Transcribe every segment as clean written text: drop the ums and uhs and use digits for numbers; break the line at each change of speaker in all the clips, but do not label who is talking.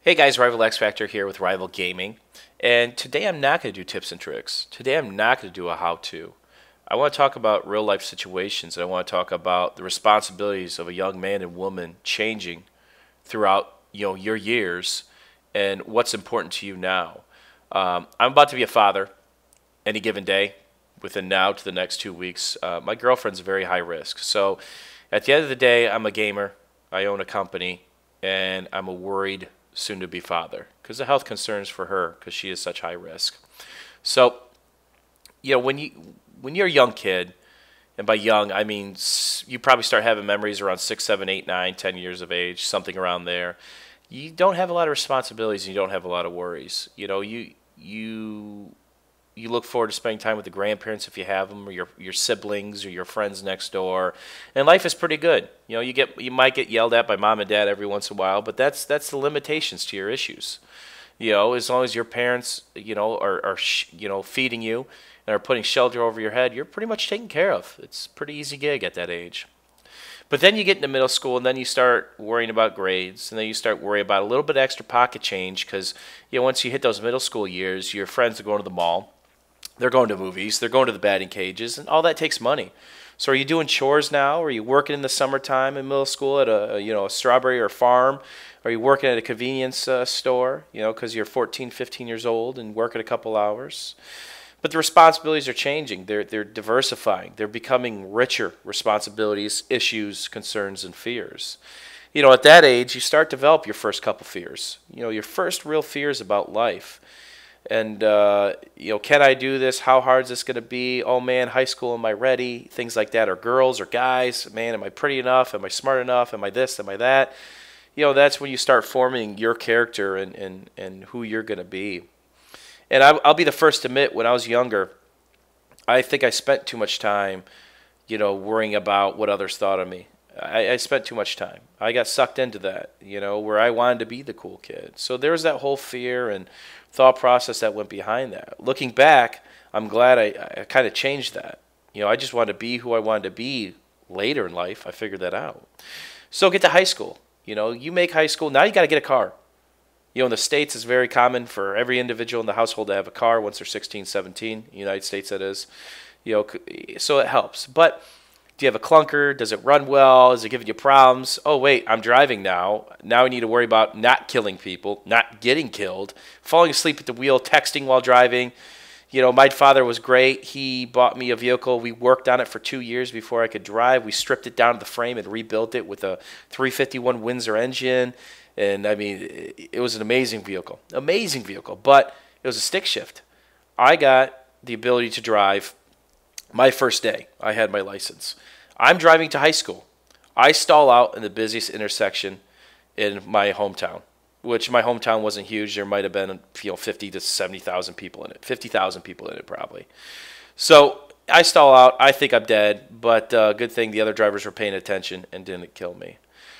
Hey guys, Rival Xfactor here with Rival Gaming, and today I'm not going to do tips and tricks. Today I'm not going to do a how-to. I want to talk about real life situations, and I want to talk about the responsibilities of a young man and woman changing throughout your years and what's important to you now. I'm about to be a father any given day, within now to the next 2 weeks. My girlfriend's very high risk, so at the end of the day, I'm a gamer. I own a company, and I'm a worried soon-to-be father because the health concerns for her because she is such high risk. So, when you're a young kid, and by young I mean you probably start having memories around 6, 7, 8, 9, 10 years of age, something around there. You don't have a lot of responsibilities and you don't have a lot of worries. You look forward to spending time with the grandparents if you have them, or your siblings, or your friends next door, and life is pretty good. You might get yelled at by mom and dad every once in a while, but that's the limitations to your issues. As long as your parents, are feeding you and are putting shelter over your head, you're pretty much taken care of. It's a pretty easy gig at that age. But then you get into middle school, and then you start worrying about grades, and then you start worrying about a little bit extra pocket change because once you hit those middle school years, your friends are going to the mall. They're going to movies. They're going to the batting cages, and all that takes money. So are you doing chores now? Are you working in the summertime in middle school at a strawberry or farm? Are you working at a convenience store, because you're 14, 15 years old and working a couple hours? But the responsibilities are changing. They're diversifying. They're becoming richer responsibilities, issues, concerns, and fears. At that age, you start to develop your first couple fears. Your first real fears about life. And, can I do this? How hard is this going to be? Oh, man, high school, am I ready? Things like that. Or girls or guys. Man, am I pretty enough? Am I smart enough? Am I this? Am I that? That's when you start forming your character and who you're going to be. And I'll be the first to admit, when I was younger, I think I spent too much time, worrying about what others thought of me. I spent too much time. I got sucked into that, where I wanted to be the cool kid. So there was that whole fear and thought process that went behind that. Looking back, I'm glad I kind of changed that. I just wanted to be who I wanted to be later in life. I figured that out. So get to high school. You make high school. Now you got to get a car. In the States, it's very common for every individual in the household to have a car once they're 16, 17. In the United States, that is. So it helps. But do you have a clunker? Does it run well? Is it giving you problems? Oh, wait, I'm driving now. Now I need to worry about not killing people, not getting killed, falling asleep at the wheel, texting while driving. My father was great. He bought me a vehicle. We worked on it for 2 years before I could drive. We stripped it down to the frame and rebuilt it with a 351 Windsor engine. And, I mean, it was an amazing vehicle. Amazing vehicle. But it was a stick shift. I got the ability to drive. My first day, I had my license. I'm driving to high school. I stall out in the busiest intersection in my hometown, which my hometown wasn't huge. There might have been 50 to 70,000 people in it, 50,000 people in it probably. So I stall out. I think I'm dead, but good thing the other drivers were paying attention and didn't kill me.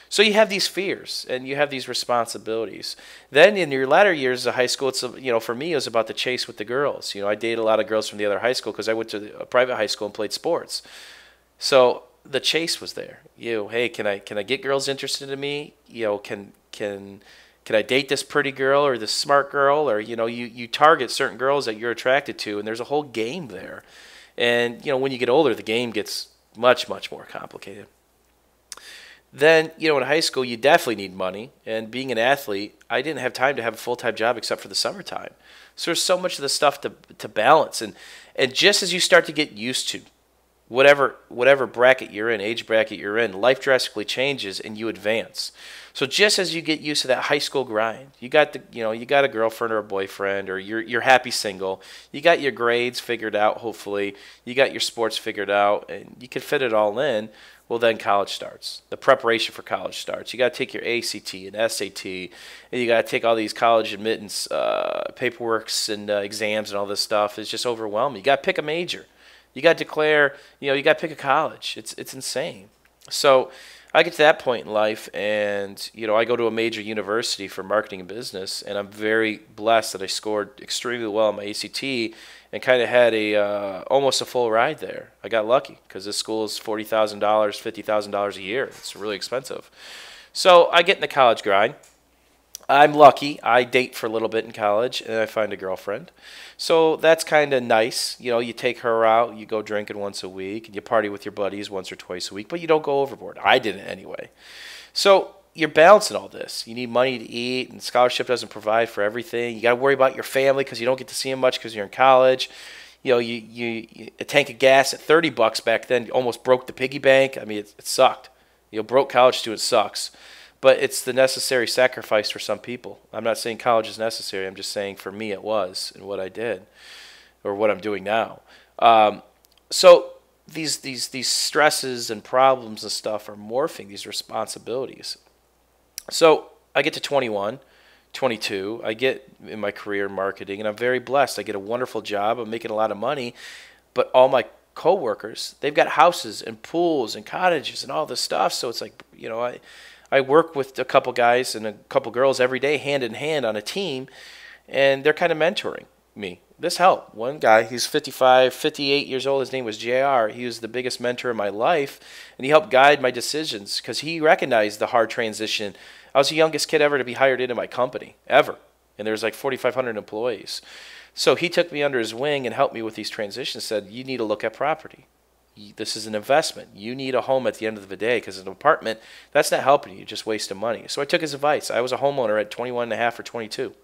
So you have these fears and you have these responsibilities. Then in your latter years of high school, it's for me, it was about the chase with the girls. I dated a lot of girls from the other high school because I went to a private high school and played sports. So the chase was there. Hey, can I get girls interested in me? Can I date this pretty girl or this smart girl? Or you target certain girls that you're attracted to, and there's a whole game there. And when you get older, the game gets much, much more complicated. Then, in high school, you definitely need money. And being an athlete, I didn't have time to have a full-time job except for the summertime. So there's so much of the stuff to balance. And just as you start to get used to whatever bracket you're in, age bracket you're in, life drastically changes and you advance. So just as you get used to that high school grind, you got a girlfriend or a boyfriend, or you're happy single, you got your grades figured out, hopefully, you got your sports figured out, and you can fit it all in. Well, then college starts. The preparation for college starts. You got to take your ACT and SAT, and you got to take all these college admittance paperworks and exams and all this stuff. It's just overwhelming. You got to pick a major. You got to declare. You got to pick a college. It's insane. So I get to that point in life, and I go to a major university for marketing and business, and I'm very blessed that I scored extremely well on my ACT and kind of had almost a full ride there. I got lucky because this school is $40,000, $50,000 a year. It's really expensive. So I get in the college grind. I'm lucky. I date for a little bit in college, and I find a girlfriend. So that's kind of nice. You know, you take her out, you go drinking once a week, and you party with your buddies once or twice a week, but you don't go overboard. I didn't anyway. So you're balancing all this. You need money to eat, and scholarship doesn't provide for everything. You got to worry about your family because you don't get to see them much because you're in college. You know, a tank of gas at $30 back then almost broke the piggy bank. I mean, it sucked. You know, broke college student sucks. But it's the necessary sacrifice for some people. I'm not saying college is necessary. I'm just saying for me it was, and what I did, or what I'm doing now. So these stresses and problems and stuff are morphing these responsibilities. So I get to 21, 22. I get in my career in marketing, and I'm very blessed. I get a wonderful job. I'm making a lot of money, but all my coworkers, they've got houses and pools and cottages and all this stuff. So it's like, you know, I work with a couple guys and a couple girls every day, hand in hand on a team, and they're kind of mentoring me. This helped. One guy, he's 55, 58 years old. His name was JR. He was the biggest mentor in my life, and he helped guide my decisions because he recognized the hard transition. I was the youngest kid ever to be hired into my company, ever, and there's like 4,500 employees. So he took me under his wing and helped me with these transitions, said, you need to look at property. This is an investment. You need a home at the end of the day because an apartment, that's not helping you, just wasting money. So I took his advice. I was a homeowner at 21 and a half or 22. It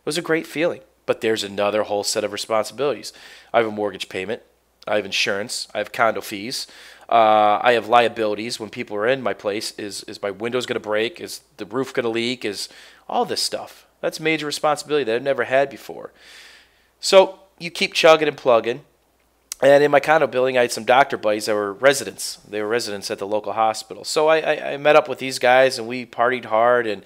was a great feeling, but there's another whole set of responsibilities. I have a mortgage payment. I have insurance. I have condo fees. I have liabilities. When people are in my place, is my windows going to break? Is the roof going to leak? Is all this stuff. That's major responsibility that I've never had before. So you keep chugging and plugging. And in my condo building, I had some doctor buddies that were residents. They were residents at the local hospital. So I met up with these guys, and we partied hard. And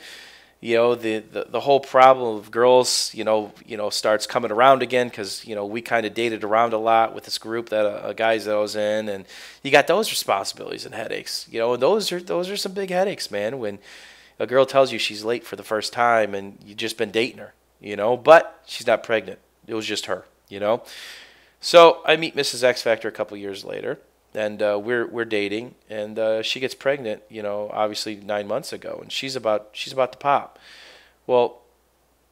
you know, the whole problem of girls, you know, starts coming around again because you know we kind of dated around a lot with this group that guys that I was in, and you got those responsibilities and headaches. You know, and those are some big headaches, man. When a girl tells you she's late for the first time and you've just been dating her, you know, but she's not pregnant. It was just her, you know. So I meet Mrs. Xfactor a couple years later, and we're dating, and she gets pregnant, you know, obviously 9 months ago, and she's about to pop. Well,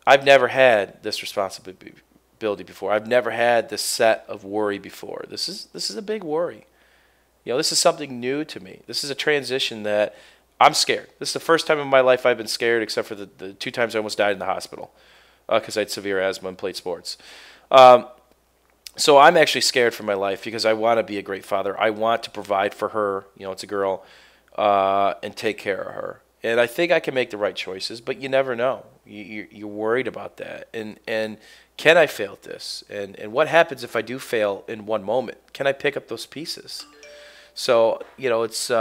I've never had this responsibility before. I've never had this set of worry before. This is a big worry. You know, this is something new to me. This is a transition that I'm scared. This is the first time in my life I've been scared, except for the 2 times I almost died in the hospital because I had severe asthma and played sports. So I'm actually scared for my life because I want to be a great father. I want to provide for her, you know, it's a girl, and take care of her. And I think I can make the right choices, but you never know. You're worried about that. And can I fail at this? And what happens if I do fail in one moment? Can I pick up those pieces? So, you know, it's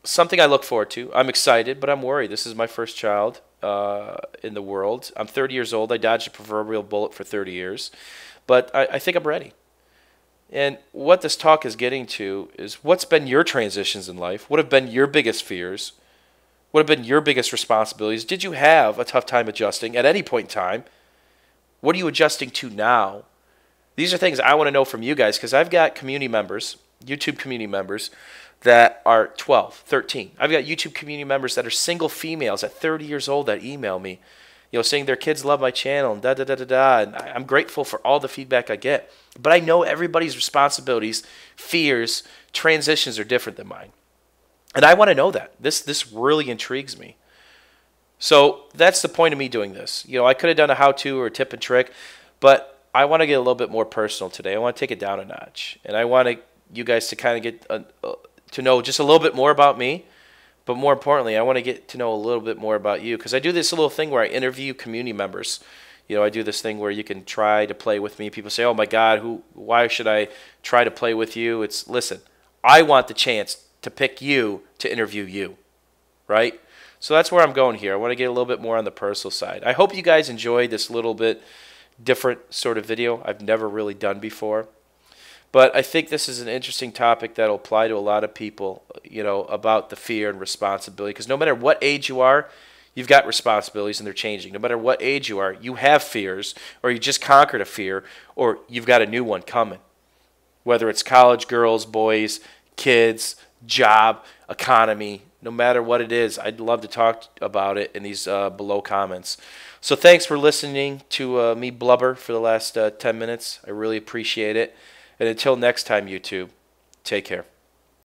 something I look forward to. I'm excited, but I'm worried. This is my first child in the world. I'm 30 years old. I dodged a proverbial bullet for 30 years. But I think I'm ready. And what this talk is getting to is what's been your transitions in life? What have been your biggest fears? What have been your biggest responsibilities? Did you have a tough time adjusting at any point in time? What are you adjusting to now? These are things I want to know from you guys because I've got community members, YouTube community members, that are 12, 13. I've got YouTube community members that are single females at 30 years old that email me, you know, saying their kids love my channel and da-da-da-da-da. And I'm grateful for all the feedback I get. But I know everybody's responsibilities, fears, transitions are different than mine. And I want to know that. This really intrigues me. So that's the point of me doing this. You know, I could have done a how-to or a tip and trick, but I want to get a little bit more personal today. I want to take it down a notch. And I want you guys to kind of get to know just a little bit more about me, but more importantly, I want to get to know a little bit more about you because I do this little thing where I interview community members. You know, I do this thing where you can try to play with me. People say, "Oh my God, why should I try to play with you?" It's listen, I want the chance to pick you to interview you, right? So that's where I'm going here. I want to get a little bit more on the personal side. I hope you guys enjoyed this little bit different sort of video I've never really done before. But I think this is an interesting topic that will apply to a lot of people, you know, about the fear and responsibility. Because no matter what age you are, you've got responsibilities and they're changing. No matter what age you are, you have fears, or you just conquered a fear, or you've got a new one coming. Whether it's college, girls, boys, kids, job, economy, no matter what it is. I'd love to talk about it in these below comments. So thanks for listening to me blubber for the last 10 minutes. I really appreciate it. And until next time, YouTube, take care.